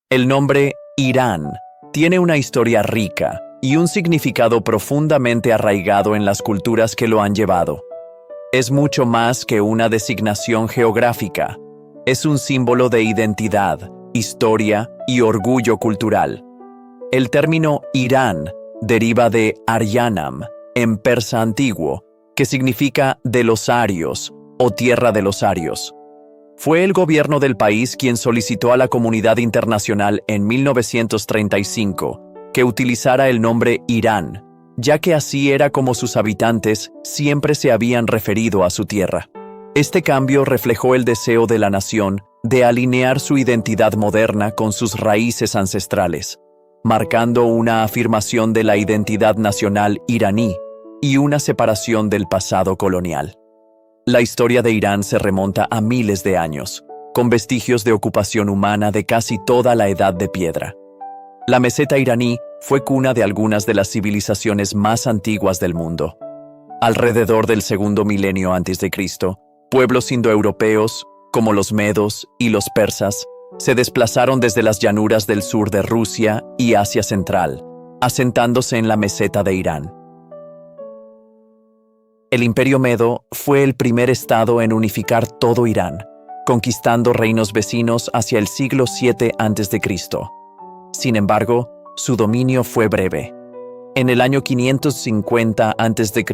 El nombre Irán tiene una historia rica y un significado profundamente arraigado en las culturas que lo han llevado. Es mucho más que una designación geográfica. Es un símbolo de identidad, historia y orgullo cultural. El término Irán deriva de Aryanam, en persa antiguo, que significa de los arios o tierra de los arios. Fue el gobierno del país quien solicitó a la comunidad internacional en 1935 que utilizara el nombre Irán, ya que así era como sus habitantes siempre se habían referido a su tierra. Este cambio reflejó el deseo de la nación de alinear su identidad moderna con sus raíces ancestrales, marcando una afirmación de la identidad nacional iraní y una separación del pasado colonial. La historia de Irán se remonta a miles de años, con vestigios de ocupación humana de casi toda la Edad de Piedra. La meseta iraní fue cuna de algunas de las civilizaciones más antiguas del mundo. Alrededor del segundo milenio antes de Cristo, pueblos indoeuropeos, como los medos y los persas, se desplazaron desde las llanuras del sur de Rusia y Asia Central, asentándose en la meseta de Irán. El Imperio Medo fue el primer estado en unificar todo Irán, conquistando reinos vecinos hacia el siglo VII a.C. Sin embargo, su dominio fue breve. En el año 550 a.C.,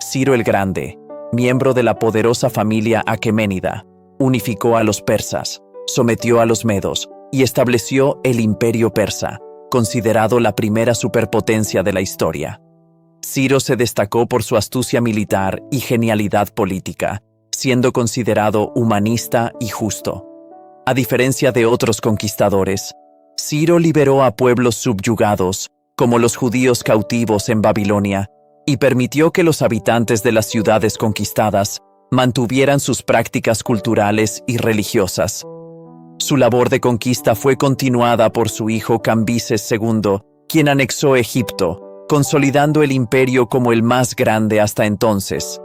Ciro el Grande, miembro de la poderosa familia aqueménida, unificó a los persas, sometió a los medos y estableció el Imperio Persa, considerado la primera superpotencia de la historia. Ciro se destacó por su astucia militar y genialidad política, siendo considerado humanista y justo. A diferencia de otros conquistadores, Ciro liberó a pueblos subyugados, como los judíos cautivos en Babilonia, y permitió que los habitantes de las ciudades conquistadas mantuvieran sus prácticas culturales y religiosas. Su labor de conquista fue continuada por su hijo Cambises II, quien anexó Egipto, consolidando el imperio como el más grande hasta entonces.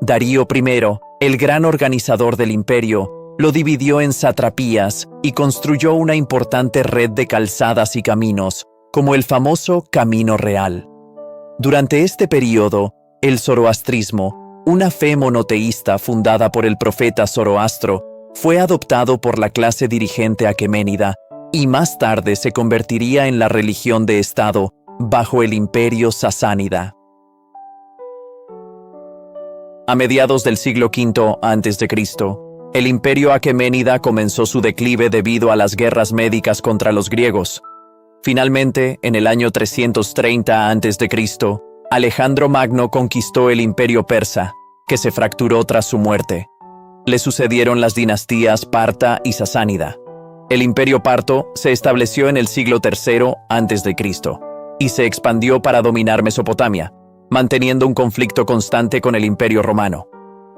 Darío I, el gran organizador del imperio, lo dividió en satrapías y construyó una importante red de calzadas y caminos, como el famoso Camino Real. Durante este período, el zoroastrismo, una fe monoteísta fundada por el profeta Zoroastro, fue adoptado por la clase dirigente aqueménida y más tarde se convertiría en la religión de Estado bajo el imperio sasánida. A mediados del siglo V a.C., el imperio aqueménida comenzó su declive debido a las guerras médicas contra los griegos. Finalmente, en el año 330 a.C., Alejandro Magno conquistó el imperio persa, que se fracturó tras su muerte. Le sucedieron las dinastías Parta y Sasánida. El imperio parto se estableció en el siglo III a.C., y se expandió para dominar Mesopotamia, manteniendo un conflicto constante con el Imperio Romano.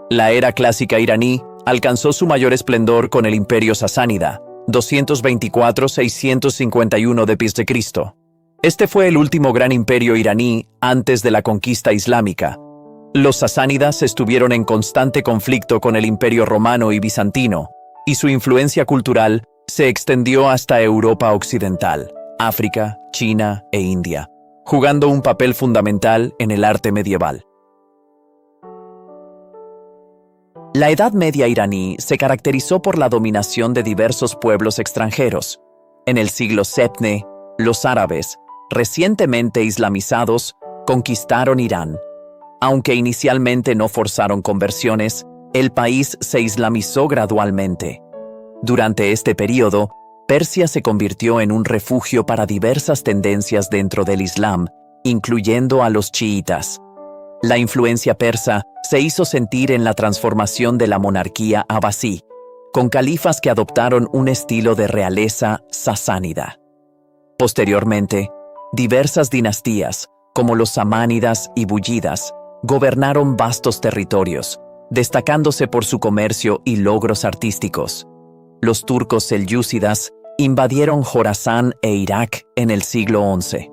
La era clásica iraní alcanzó su mayor esplendor con el Imperio Sasánida, 224-651 d.C. Este fue el último gran imperio iraní antes de la conquista islámica. Los sasánidas estuvieron en constante conflicto con el Imperio Romano y Bizantino, y su influencia cultural se extendió hasta Europa Occidental, África, China e India, jugando un papel fundamental en el arte medieval. La Edad Media iraní se caracterizó por la dominación de diversos pueblos extranjeros. En el siglo VII, los árabes, recientemente islamizados, conquistaron Irán. Aunque inicialmente no forzaron conversiones, el país se islamizó gradualmente. Durante este período, Persia se convirtió en un refugio para diversas tendencias dentro del Islam, incluyendo a los chiitas. La influencia persa se hizo sentir en la transformación de la monarquía abasí, con califas que adoptaron un estilo de realeza sasánida. Posteriormente, diversas dinastías, como los samánidas y buyídas, gobernaron vastos territorios, destacándose por su comercio y logros artísticos. Los turcos selyúcidas invadieron Jorasán e Irak en el siglo XI.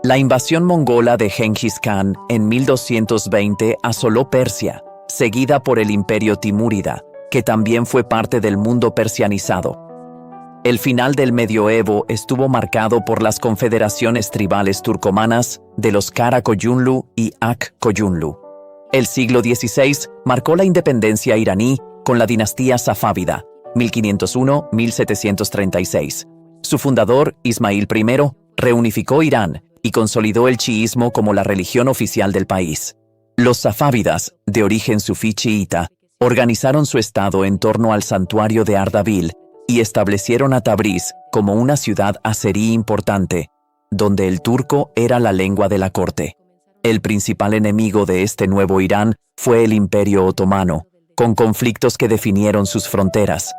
La invasión mongola de Genghis Khan en 1220 asoló Persia, seguida por el Imperio Timúrida, que también fue parte del mundo persianizado. El final del medioevo estuvo marcado por las confederaciones tribales turcomanas de los Kara Koyunlu y Ak Koyunlu. El siglo XVI marcó la independencia iraní con la dinastía safávida, 1501-1736. Su fundador, Ismail I, reunificó Irán y consolidó el chiismo como la religión oficial del país. Los safávidas, de origen sufí chiita, organizaron su estado en torno al santuario de Ardabil y establecieron a Tabriz como una ciudad azerí importante, donde el turco era la lengua de la corte. El principal enemigo de este nuevo Irán fue el Imperio Otomano, con conflictos que definieron sus fronteras.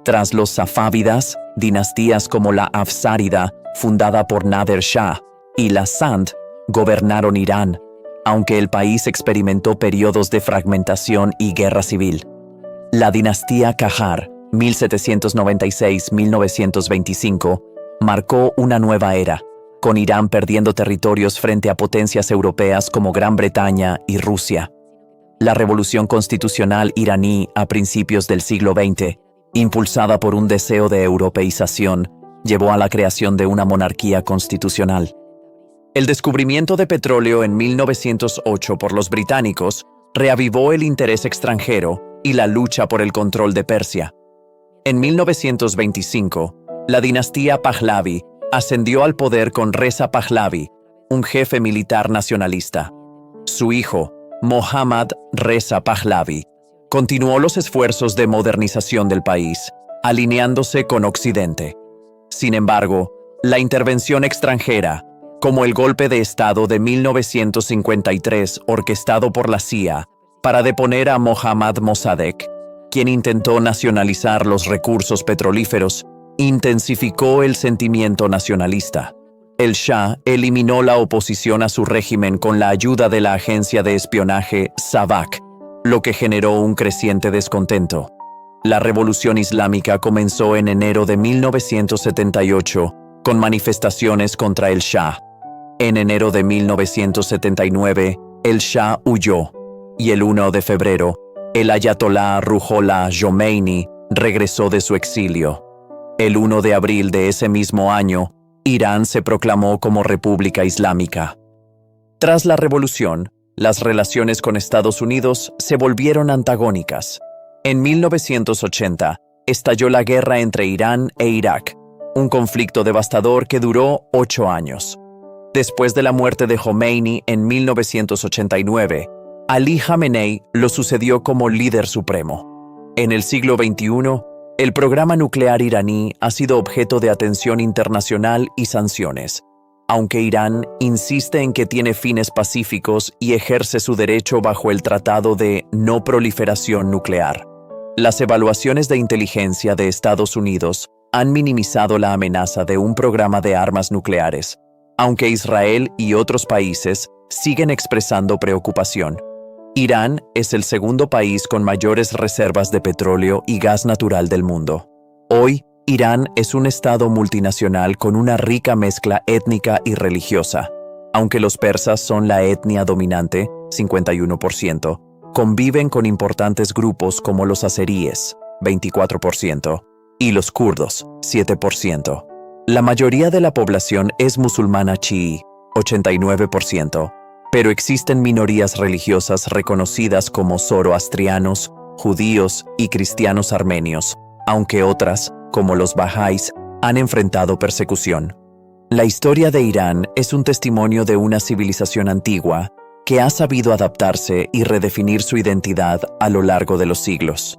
Tras los safávidas, dinastías como la Afsárida, fundada por Nader Shah, y la Sand, gobernaron Irán, aunque el país experimentó periodos de fragmentación y guerra civil. La dinastía Qajar, 1796-1925, marcó una nueva era, con Irán perdiendo territorios frente a potencias europeas como Gran Bretaña y Rusia. La revolución constitucional iraní a principios del siglo XX, impulsada por un deseo de europeización, llevó a la creación de una monarquía constitucional. El descubrimiento de petróleo en 1908 por los británicos reavivó el interés extranjero y la lucha por el control de Persia. En 1925, la dinastía Pahlavi ascendió al poder con Reza Pahlavi, un jefe militar nacionalista. Su hijo, Mohammad Reza Pahlavi, continuó los esfuerzos de modernización del país, alineándose con Occidente. Sin embargo, la intervención extranjera, como el golpe de Estado de 1953 orquestado por la CIA para deponer a Mohammad Mossadegh, quien intentó nacionalizar los recursos petrolíferos, intensificó el sentimiento nacionalista. El Shah eliminó la oposición a su régimen con la ayuda de la agencia de espionaje SAVAK, lo que generó un creciente descontento. La revolución islámica comenzó en enero de 1978 con manifestaciones contra el Shah. En enero de 1979, el Shah huyó, y el 1 de febrero, el ayatolá Ruhollah Khomeini regresó de su exilio. El 1 de abril de ese mismo año, Irán se proclamó como República Islámica. Tras la revolución, las relaciones con Estados Unidos se volvieron antagónicas. En 1980, estalló la guerra entre Irán e Irak, un conflicto devastador que duró 8 años. Después de la muerte de Khomeini en 1989, Ali Khamenei lo sucedió como líder supremo. En el siglo XXI, el programa nuclear iraní ha sido objeto de atención internacional y sanciones, aunque Irán insiste en que tiene fines pacíficos y ejerce su derecho bajo el Tratado de No Proliferación Nuclear. Las evaluaciones de inteligencia de Estados Unidos han minimizado la amenaza de un programa de armas nucleares, aunque Israel y otros países siguen expresando preocupación. Irán es el segundo país con mayores reservas de petróleo y gas natural del mundo. Hoy, Irán es un estado multinacional con una rica mezcla étnica y religiosa. Aunque los persas son la etnia dominante, 51%, conviven con importantes grupos como los azeríes, 24%, y los kurdos, 7%. La mayoría de la población es musulmana chií, 89%, pero existen minorías religiosas reconocidas como zoroastrianos, judíos y cristianos armenios, aunque otras, como los bahá'ís, han enfrentado persecución. La historia de Irán es un testimonio de una civilización antigua que ha sabido adaptarse y redefinir su identidad a lo largo de los siglos.